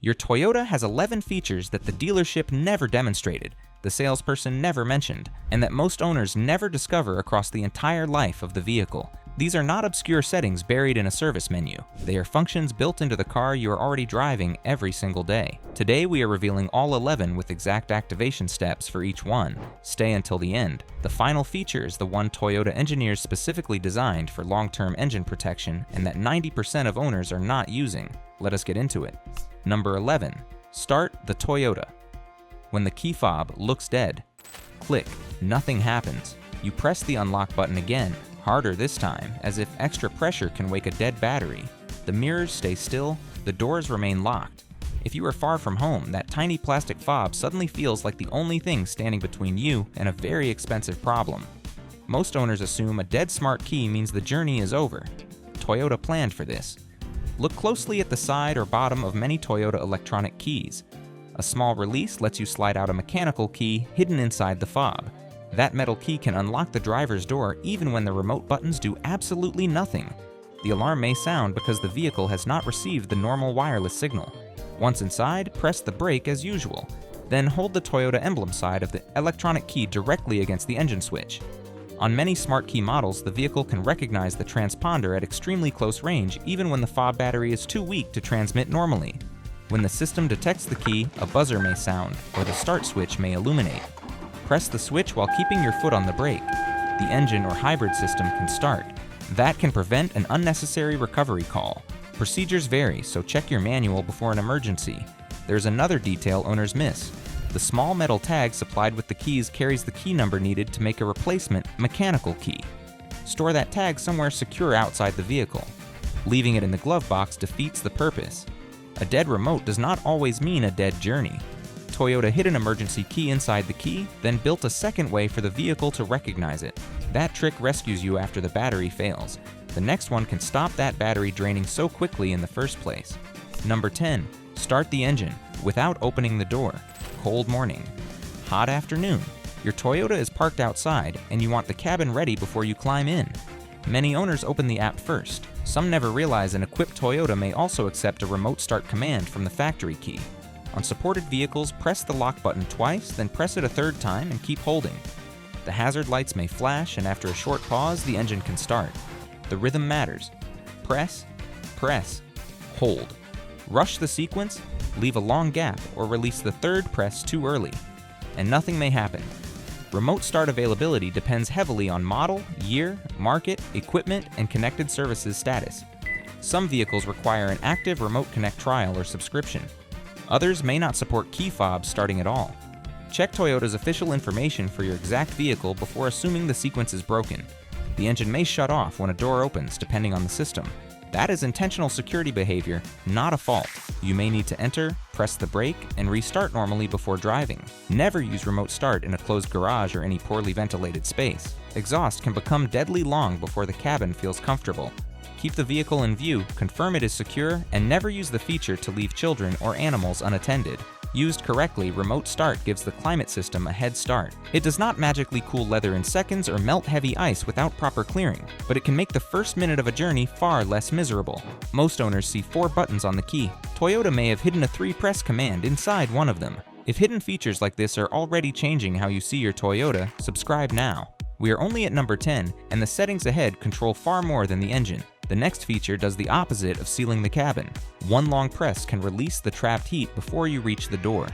Your Toyota has 11 features that the dealership never demonstrated, the salesperson never mentioned, and that most owners never discover across the entire life of the vehicle. These are not obscure settings buried in a service menu. They are functions built into the car you are already driving every single day. Today we are revealing all 11 with exact activation steps for each one. Stay until the end. The final feature is the one Toyota engineers specifically designed for long-term engine protection and that 90% of owners are not using. Let us get into it. Number 11. Start the Toyota. When the key fob looks dead, click, nothing happens. You press the unlock button again, harder this time, as if extra pressure can wake a dead battery. The mirrors stay still, the doors remain locked. If you are far from home, that tiny plastic fob suddenly feels like the only thing standing between you and a very expensive problem. Most owners assume a dead smart key means the journey is over. Toyota planned for this. Look closely at the side or bottom of many Toyota electronic keys. A small release lets you slide out a mechanical key hidden inside the fob. That metal key can unlock the driver's door even when the remote buttons do absolutely nothing. The alarm may sound because the vehicle has not received the normal wireless signal. Once inside, press the brake as usual. Then hold the Toyota emblem side of the electronic key directly against the engine switch. On many smart key models, the vehicle can recognize the transponder at extremely close range even when the fob battery is too weak to transmit normally. When the system detects the key, a buzzer may sound, or the start switch may illuminate. Press the switch while keeping your foot on the brake. The engine or hybrid system can start. That can prevent an unnecessary recovery call. Procedures vary, so check your manual before an emergency. There's another detail owners miss. The small metal tag supplied with the keys carries the key number needed to make a replacement mechanical key. Store that tag somewhere secure outside the vehicle. Leaving it in the glove box defeats the purpose. A dead remote does not always mean a dead journey. Toyota hid an emergency key inside the key, then built a second way for the vehicle to recognize it. That trick rescues you after the battery fails. The next one can stop that battery draining so quickly in the first place. Number 10. Start the engine without opening the door. Cold morning. Hot afternoon. Your Toyota is parked outside and you want the cabin ready before you climb in. Many owners open the app first. Some never realize an equipped Toyota may also accept a remote start command from the factory key. On supported vehicles, press the lock button twice, then press it a third time and keep holding. The hazard lights may flash, and after a short pause, the engine can start. The rhythm matters. Press, press, hold. Rush the sequence, leave a long gap, or release the third press too early, and nothing may happen. Remote start availability depends heavily on model, year, market, equipment, and connected services status. Some vehicles require an active Remote Connect trial or subscription. Others may not support key fobs starting at all. Check Toyota's official information for your exact vehicle before assuming the sequence is broken. The engine may shut off when a door opens, depending on the system. That is intentional security behavior, not a fault. You may need to enter, press the brake, and restart normally before driving. Never use remote start in a closed garage or any poorly ventilated space. Exhaust can become deadly long before the cabin feels comfortable. Keep the vehicle in view, confirm it is secure, and never use the feature to leave children or animals unattended. Used correctly, remote start gives the climate system a head start. It does not magically cool leather in seconds or melt heavy ice without proper clearing, but it can make the first minute of a journey far less miserable. Most owners see 4 buttons on the key. Toyota may have hidden a 3-press command inside one of them. If hidden features like this are already changing how you see your Toyota, subscribe now. We are only at number 10, and the settings ahead control far more than the engine. The next feature does the opposite of sealing the cabin. One long press can release the trapped heat before you reach the door.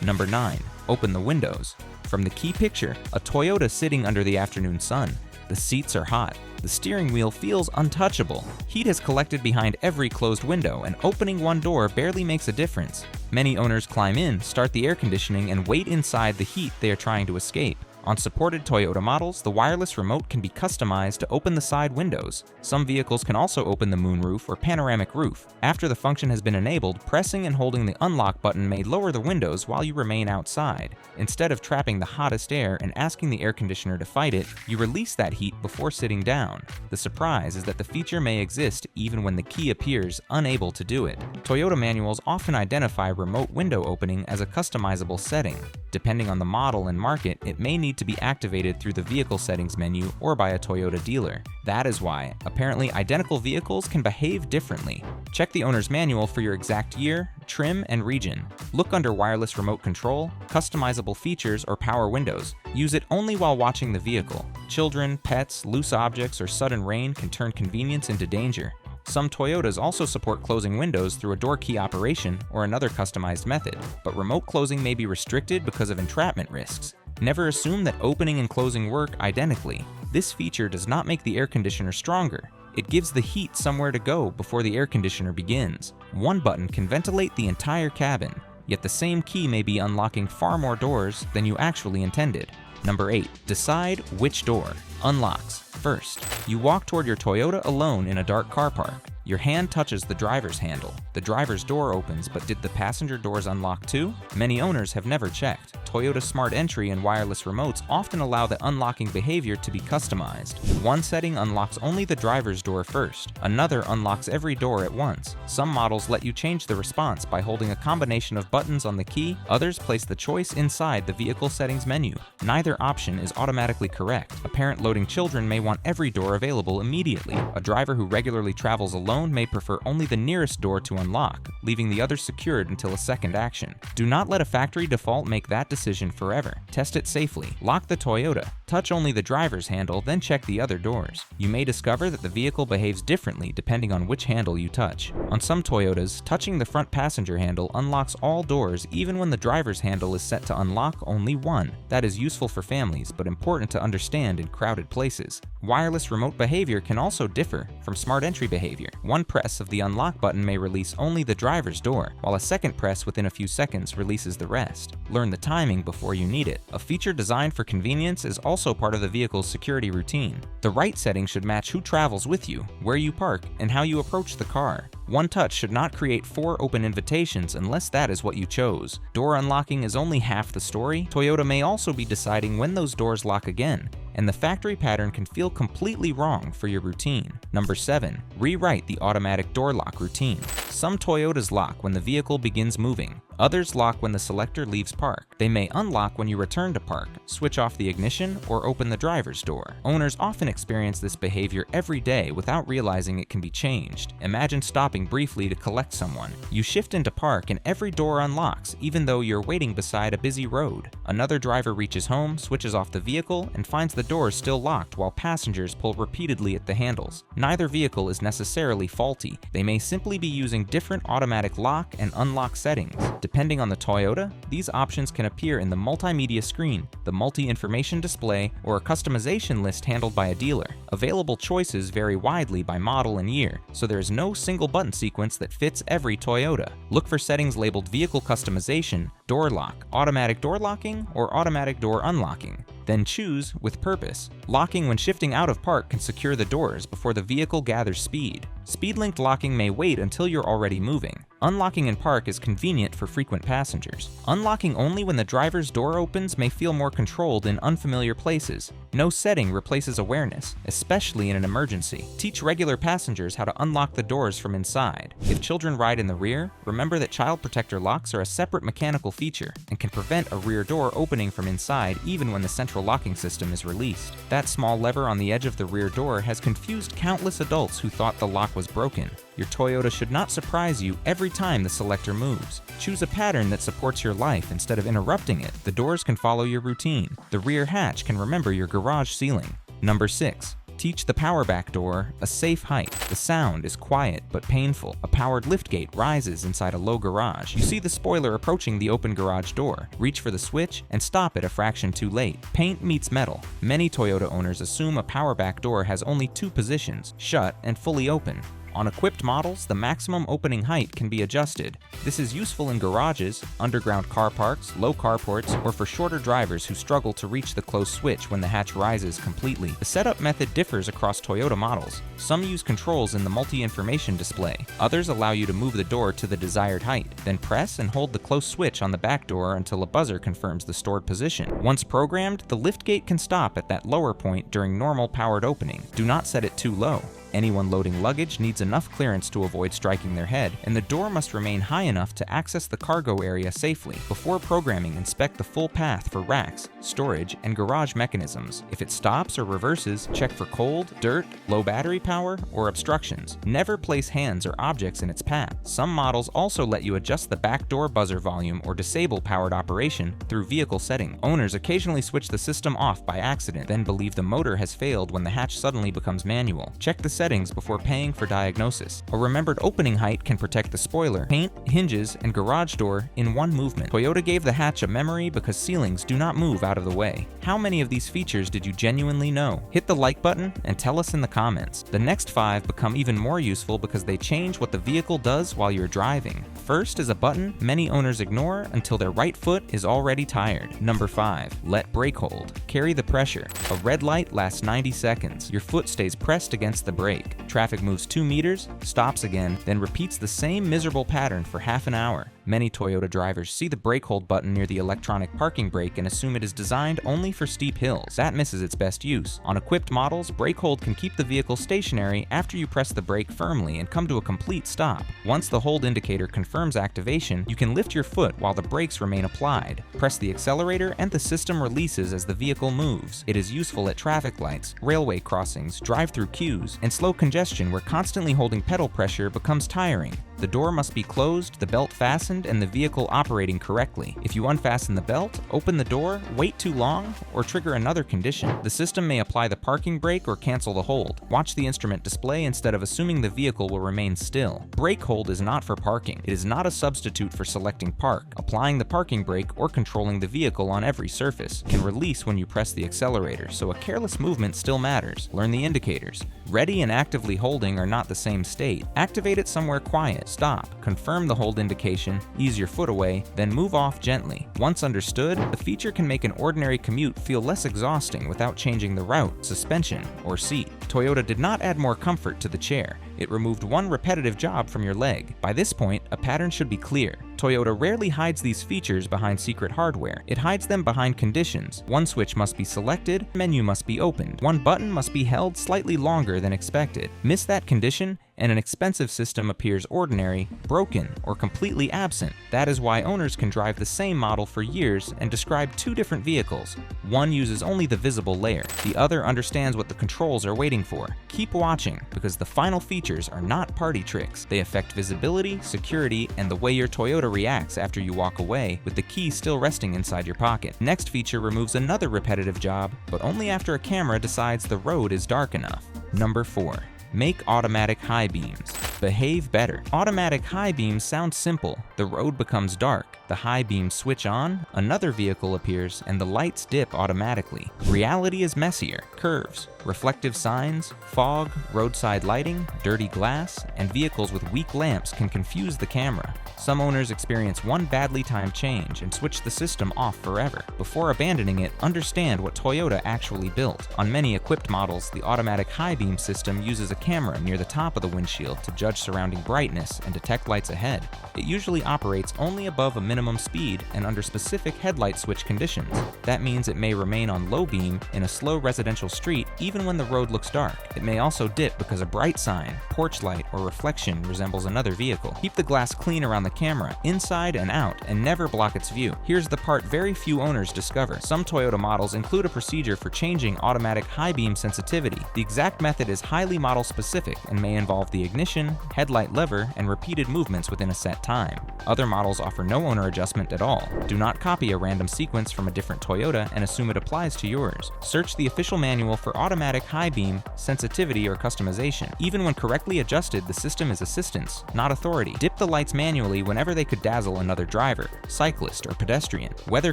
Number 9. Open the windows. From the key picture, a Toyota sitting under the afternoon sun. The seats are hot. The steering wheel feels untouchable. Heat has collected behind every closed window, and opening one door barely makes a difference. Many owners climb in, start the air conditioning, and wait inside the heat they are trying to escape. On supported Toyota models, the wireless remote can be customized to open the side windows. Some vehicles can also open the moonroof or panoramic roof. After the function has been enabled, pressing and holding the unlock button may lower the windows while you remain outside. Instead of trapping the hottest air and asking the air conditioner to fight it, you release that heat before sitting down. The surprise is that the feature may exist even when the key appears unable to do it. Toyota manuals often identify remote window opening as a customizable setting. Depending on the model and market, it may need to be activated through the vehicle settings menu or by a Toyota dealer. That is why, apparently identical vehicles can behave differently. Check the owner's manual for your exact year, Trim and region. Look under wireless remote control, customizable features, or power windows. Use it only while watching the vehicle. Children, pets, loose objects, or sudden rain can turn convenience into danger. Some Toyotas also support closing windows through a door key operation or another customized method, but remote closing may be restricted because of entrapment risks. Never assume that opening and closing work identically. This feature does not make the air conditioner stronger. It gives the heat somewhere to go before the air conditioner begins. One button can ventilate the entire cabin, yet the same key may be unlocking far more doors than you actually intended. Number 8. Decide which door unlocks first. You walk toward your Toyota alone in a dark car park. Your hand touches the driver's handle. The driver's door opens, but did the passenger doors unlock too? Many owners have never checked. Toyota Smart Entry and wireless remotes often allow the unlocking behavior to be customized. One setting unlocks only the driver's door first. Another unlocks every door at once. Some models let you change the response by holding a combination of buttons on the key. Others place the choice inside the vehicle settings menu. Neither option is automatically correct. A parent loading children may want every door available immediately. A driver who regularly travels alone may prefer only the nearest door to unlock, leaving the others secured until a second action. Do not let a factory default make that decision forever. Test it safely. Lock the Toyota. Touch only the driver's handle, then check the other doors. You may discover that the vehicle behaves differently depending on which handle you touch. On some Toyotas, touching the front passenger handle unlocks all doors even when the driver's handle is set to unlock only one. That is useful for families, but important to understand in crowded places. Wireless remote behavior can also differ from smart entry behavior. One press of the unlock button may release only the driver's door, while a second press within a few seconds releases the rest. Learn the timing before you need it. A feature designed for convenience is also part of the vehicle's security routine. The right setting should match who travels with you, where you park, and how you approach the car. One touch should not create 4 open invitations unless that is what you chose. Door unlocking is only half the story. Toyota may also be deciding when those doors lock again, and the factory pattern can feel completely wrong for your routine. Number 7. Rewrite the automatic door lock routine. Some Toyotas lock when the vehicle begins moving. Others lock when the selector leaves park. They may unlock when you return to park, switch off the ignition, or open the driver's door. Owners often experience this behavior every day without realizing it can be changed. Imagine stopping briefly to collect someone. You shift into park and every door unlocks, even though you're waiting beside a busy road. Another driver reaches home, switches off the vehicle, and finds the doors still locked while passengers pull repeatedly at the handles. Neither vehicle is necessarily faulty. They may simply be using different automatic lock and unlock settings. Depending on the Toyota, these options can appear in the multimedia screen, the multi-information display, or a customization list handled by a dealer. Available choices vary widely by model and year, so there is no single button sequence that fits every Toyota. Look for settings labeled Vehicle Customization, Door Lock, Automatic Door Locking, or Automatic Door Unlocking. Then choose with purpose. Locking when shifting out of park can secure the doors before the vehicle gathers speed. Speed-linked locking may wait until you're already moving. Unlocking in park is convenient for frequent passengers. Unlocking only when the driver's door opens may feel more controlled in unfamiliar places. No setting replaces awareness, especially in an emergency. Teach regular passengers how to unlock the doors from inside. If children ride in the rear, remember that child protector locks are a separate mechanical feature and can prevent a rear door opening from inside even when the central locking system is released. That small lever on the edge of the rear door has confused countless adults who thought the lock was broken. Your Toyota should not surprise you every time the selector moves. Choose a pattern that supports your life instead of interrupting it. The doors can follow your routine. The rear hatch can remember your garage ceiling. Number 6. Teach the power back door a safe height. The sound is quiet but painful. A powered liftgate rises inside a low garage. You see the spoiler approaching the open garage door. Reach for the switch and stop it a fraction too late. Paint meets metal. Many Toyota owners assume a power back door has only 2 positions, shut and fully open. On equipped models, the maximum opening height can be adjusted. This is useful in garages, underground car parks, low carports, or for shorter drivers who struggle to reach the close switch when the hatch rises completely. The setup method differs across Toyota models. Some use controls in the multi-information display. Others allow you to move the door to the desired height, then press and hold the close switch on the back door until a buzzer confirms the stored position. Once programmed, the liftgate can stop at that lower point during normal powered opening. Do not set it too low. Anyone loading luggage needs enough clearance to avoid striking their head, and the door must remain high enough to access the cargo area safely. Before programming, inspect the full path for racks, storage, and garage mechanisms. If it stops or reverses, check for cold, dirt, low battery power, or obstructions. Never place hands or objects in its path. Some models also let you adjust the back door buzzer volume or disable powered operation through vehicle setting. Owners occasionally switch the system off by accident, then believe the motor has failed when the hatch suddenly becomes manual. Check the settings before paying for diagnosis. A remembered opening height can protect the spoiler, paint, hinges, and garage door in one movement. Toyota gave the hatch a memory because ceilings do not move out of the way. How many of these features did you genuinely know? Hit the like button and tell us in the comments. The next 5 become even more useful because they change what the vehicle does while you're driving. First is a button many owners ignore until their right foot is already tired. Number 5. Let brake hold. Carry the pressure. A red light lasts 90 seconds. Your foot stays pressed against the brake. Traffic moves 2 meters, stops again, then repeats the same miserable pattern for half an hour. Many Toyota drivers see the brake hold button near the electronic parking brake and assume it is designed only for steep hills. That misses its best use. On equipped models, brake hold can keep the vehicle stationary after you press the brake firmly and come to a complete stop. Once the hold indicator confirms activation, you can lift your foot while the brakes remain applied. Press the accelerator and the system releases as the vehicle moves. It is useful at traffic lights, railway crossings, drive-through queues, and slow congestion where constantly holding pedal pressure becomes tiring. The door must be closed, the belt fastened, and the vehicle operating correctly. If you unfasten the belt, open the door, wait too long, or trigger another condition, the system may apply the parking brake or cancel the hold. Watch the instrument display instead of assuming the vehicle will remain still. Brake hold is not for parking. It is not a substitute for selecting park. Applying the parking brake or controlling the vehicle on every surface can release when you press the accelerator, so a careless movement still matters. Learn the indicators. Ready and actively holding are not the same state. Activate it somewhere quiet. Stop, confirm the hold indication, ease your foot away, then move off gently. Once understood, the feature can make an ordinary commute feel less exhausting without changing the route, suspension, or seat. Toyota did not add more comfort to the chair. It removed one repetitive job from your leg. By this point, a pattern should be clear. Toyota rarely hides these features behind secret hardware. It hides them behind conditions. One switch must be selected, menu must be opened. One button must be held slightly longer than expected. Miss that condition, and an expensive system appears ordinary, broken, or completely absent. That is why owners can drive the same model for years and describe 2 different vehicles. One uses only the visible layer. The other understands what the controls are waiting for. Keep watching, because the final features are not party tricks. They affect visibility, security, and the way your Toyota reacts after you walk away, with the key still resting inside your pocket. Next feature removes another repetitive job, but only after a camera decides the road is dark enough. Number 4. Make automatic high beams. Behave better. Automatic high beams sound simple. The road becomes dark. The high beams switch on, another vehicle appears, and the lights dip automatically. Reality is messier. Curves, reflective signs, fog, roadside lighting, dirty glass, and vehicles with weak lamps can confuse the camera. Some owners experience one badly timed change and switch the system off forever. Before abandoning it, understand what Toyota actually built. On many equipped models, the automatic high beam system uses a camera near the top of the windshield to judge surrounding brightness and detect lights ahead. It usually operates only above a minimum speed and under specific headlight switch conditions. That means it may remain on low beam in a slow residential street even when the road looks dark. It may also dip because a bright sign, porch light, or reflection resembles another vehicle. Keep the glass clean around the camera, inside and out, and never block its view. Here's the part very few owners discover. Some Toyota models include a procedure for changing automatic high beam sensitivity. The exact method is highly model specific and may involve the ignition, headlight lever, and repeated movements within a set time. Other models offer no owner adjustment at all. Do not copy a random sequence from a different Toyota and assume it applies to yours. Search the official manual for automatic high beam, sensitivity, or customization. Even when correctly adjusted, the system is assistance, not authority. Dip the lights manually whenever they could dazzle another driver, cyclist, or pedestrian. Weather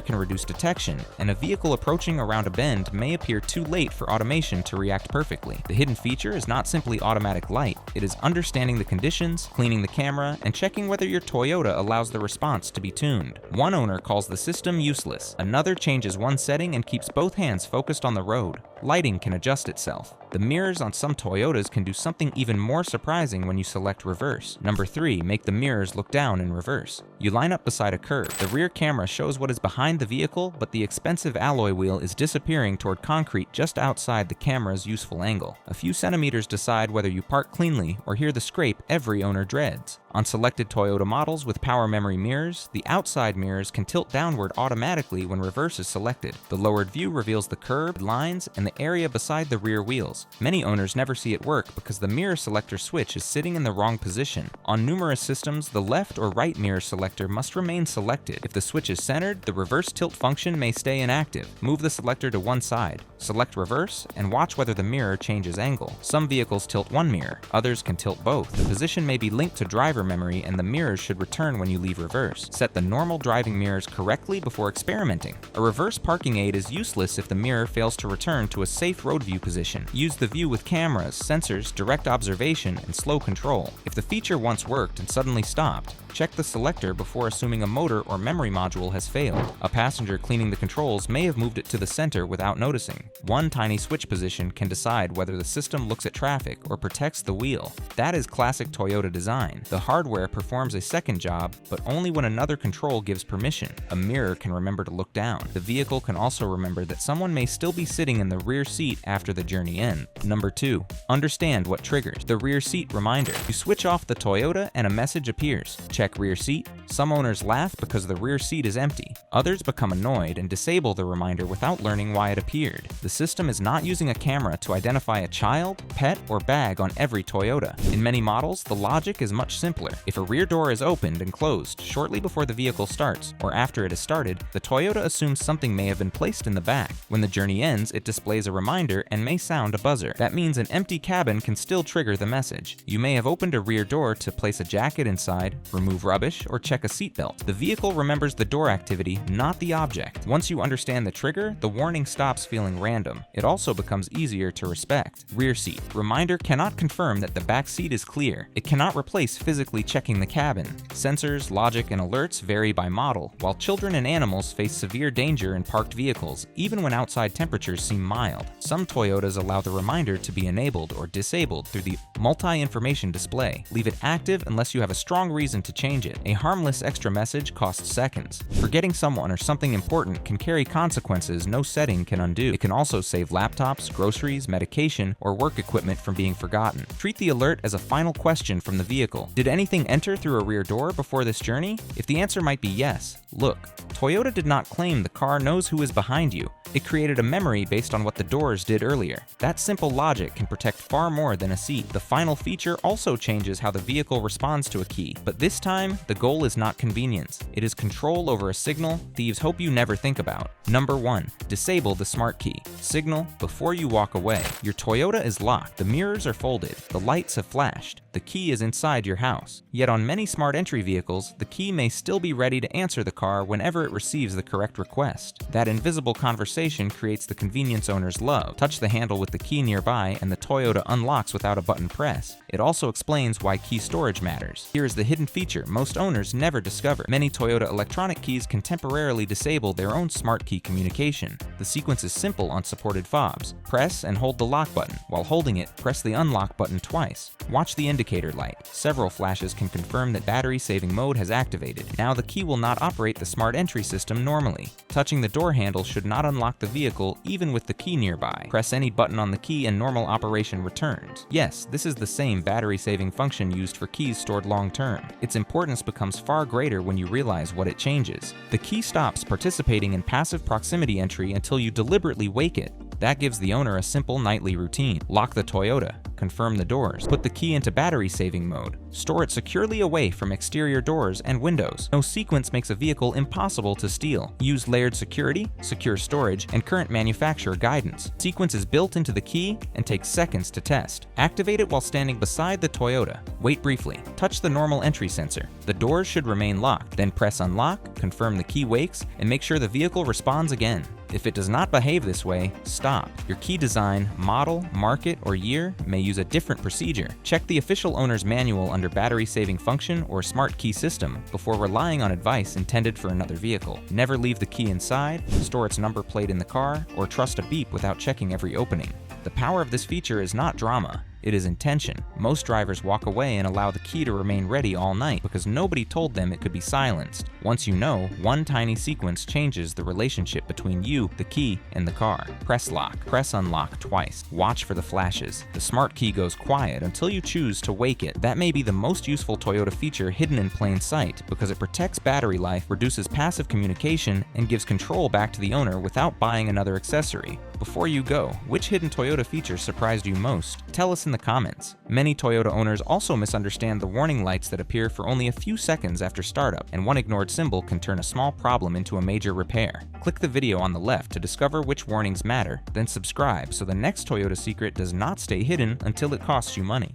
can reduce detection, and a vehicle approaching around a bend may appear too late for automation to react perfectly. The hidden feature is not simply automatic light. It is understanding the conditions, cleaning the camera, and checking whether your Toyota allows the response to be tuned. One owner calls the system useless. Another changes one setting and keeps both hands focused on the road. Lighting can adjust itself. The mirrors on some Toyotas can do something even more surprising when you select reverse. Number 3, make the mirrors look down in reverse. You line up beside a curve. The rear camera shows what is behind the vehicle, but the expensive alloy wheel is disappearing toward concrete just outside the camera's useful angle. A few centimeters decide whether you park cleanly or hear the scrape every owner dreads. On selected Toyota models with power memory mirrors, the outside mirrors can tilt downward automatically when reverse is selected. The lowered view reveals the curved lines and the area beside the rear wheels. Many owners never see it work because the mirror selector switch is sitting in the wrong position. On numerous systems, the left or right mirror selector must remain selected. If the switch is centered, the reverse tilt function may stay inactive. Move the selector to one side, select reverse, and watch whether the mirror changes angle. Some vehicles tilt one mirror, others can tilt both. The position may be linked to driver memory and the mirrors should return when you leave reverse. Set the normal driving mirrors correctly before experimenting. A reverse parking aid is useless if the mirror fails to return to a safe road view position. Use the view with cameras, sensors, direct observation, and slow control. If the feature once worked and suddenly stopped, check the selector before assuming a motor or memory module has failed. A passenger cleaning the controls may have moved it to the center without noticing. One tiny switch position can decide whether the system looks at traffic or protects the wheel. That is classic Toyota design. The hardware performs a second job, but only when another control gives permission. A mirror can remember to look down. The vehicle can also remember that someone may still be sitting in the rear seat after the journey ends. Number 2, understand what triggers the rear seat reminder. You switch off the Toyota and a message appears. Check rear seat. Some owners laugh because the rear seat is empty. Others become annoyed and disable the reminder without learning why it appeared. The system is not using a camera to identify a child, pet, or bag on every Toyota. In many models, the logic is much simpler. If a rear door is opened and closed shortly before the vehicle starts, or after it has started, the Toyota assumes something may have been placed in the back. When the journey ends, it displays a reminder and may sound a buzzer. That means an empty cabin can still trigger the message. You may have opened a rear door to place a jacket inside, remove rubbish, or check a seatbelt. The vehicle remembers the door activity, not the object. Once you understand the trigger, the warning stops feeling random. It also becomes easier to respect. Rear seat. Reminder cannot confirm that the back seat is clear. It cannot replace physically checking the cabin. Sensors, logic, and alerts vary by model. While children and animals face severe danger in parked vehicles, even when outside temperatures seem mild. Some Toyotas allow the reminder to be enabled or disabled through the multi-information display. Leave it active unless you have a strong reason to change it. A harmless extra message costs seconds. Forgetting someone or something important can carry consequences no setting can undo. It can also save laptops, groceries, medication, or work equipment from being forgotten. Treat the alert as a final question from the vehicle. Did anything enter through a rear door before this journey? If the answer might be yes, look. Toyota did not claim the car knows who is behind you. It created a memory based on what the doors did earlier. That simple logic can protect far more than a seat. The final feature also changes how the vehicle responds to a key, but this time, the goal is not convenience. It is control over a signal thieves hope you never think about. Number 1, disable the smart key. Signal before you walk away. Your Toyota is locked, the mirrors are folded, the lights have flashed, the key is inside your house. Yet on many smart entry vehicles, the key may still be ready to answer the car whenever it receives the correct request. That invisible conversation creates the convenience owners love. Touch the handle with the key nearby and the Toyota unlocks without a button press. It also explains why key storage matters. Here is the hidden feature most owners never discover. Many Toyota electronic keys can temporarily disable their own smart key communication. The sequence is simple on supported fobs. Press and hold the lock button. While holding it, press the unlock button twice. Watch the indicator light. Several flashes can confirm that battery saving mode has activated. Now the key will not operate the smart entry system normally. Touching the door handle should not unlock the vehicle even with the key nearby. Press any button on the key and normal operation returns. Yes, this is the same battery saving function used for keys stored long term. Its importance becomes far greater when you realize what it changes. The key stops participating in passive proximity entry until you deliberately wake it. That gives the owner a simple nightly routine. Lock the Toyota, confirm the doors, put the key into battery saving mode, store it securely away from exterior doors and windows. No sequence makes a vehicle impossible to steal. Use layered security, secure storage, and current manufacturer guidance. Sequence is built into the key and takes seconds to test. Activate it while standing beside the Toyota. Wait briefly. Touch the normal entry sensor. The doors should remain locked. Then press unlock, confirm the key wakes, and make sure the vehicle responds again. If it does not behave this way, stop. Your key design, model, market, or year may use a different procedure. Check the official owner's manual under battery saving function or smart key system before relying on advice intended for another vehicle. Never leave the key inside, store its number plate in the car, or trust a beep without checking every opening. The power of this feature is not drama. It is intention. Most drivers walk away and allow the key to remain ready all night because nobody told them it could be silenced. Once you know, one tiny sequence changes the relationship between you, the key, and the car. Press lock. Press unlock twice. Watch for the flashes. The smart key goes quiet until you choose to wake it. That may be the most useful Toyota feature hidden in plain sight because it protects battery life, reduces passive communication, and gives control back to the owner without buying another accessory. Before you go, which hidden Toyota feature surprised you most? Tell us in the comments. Many Toyota owners also misunderstand the warning lights that appear for only a few seconds after startup, and one ignored symbol can turn a small problem into a major repair. Click the video on the left to discover which warnings matter, then subscribe so the next Toyota secret does not stay hidden until it costs you money.